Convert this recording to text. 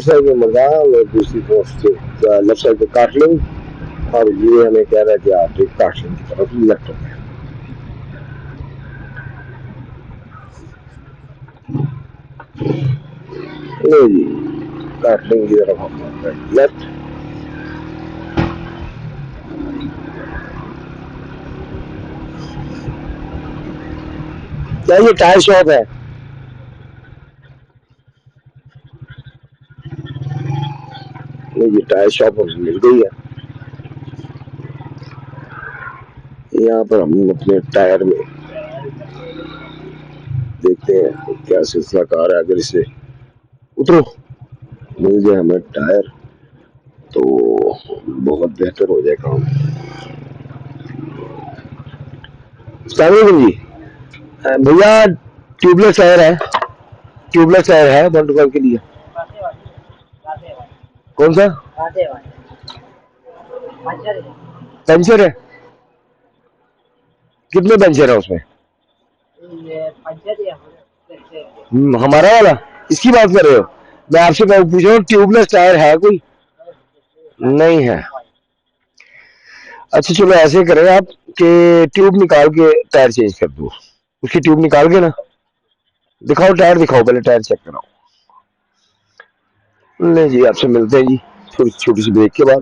Right side में मंगा और दूसरी तरफ से लेफ्ट साइड पे काट लें, और ये हमें कह रहा है कि आप एक काट लें की तरफ लेफ्ट हो गया। जी काट लें की तरफ हम लेफ्ट। क्या ये टायर शॉप है? नहीं, ये टायर शॉप हमें मिल गई है। यहाँ पर हम अपने टायर में देखते हैं क्या सिलसिला कार है। अगर इसे उतरो मिल जाए हमें टायर तो बहुत बेहतर हो जाए काम। जी भैया, ट्यूबलेस टायर है, ट्यूबलेस टायर है 125 के लिए। कौन सा पंचर है? कितने पंचर है उसमें? हमारा वाला इसकी बात कर रहे हो? मैं आपसे पूछ रहा हूँ ट्यूबलेस टायर है कोई? नहीं है। अच्छा चलो ऐसे करें आप कि ट्यूब निकाल के टायर चेंज कर दो, उसकी ट्यूब निकाल के ना। दिखाओ टायर, दिखाओ पहले टायर चेक कराओ। नहीं जी, आपसे मिलते हैं जी छोटी छोटी सी ब्रेक के बाद।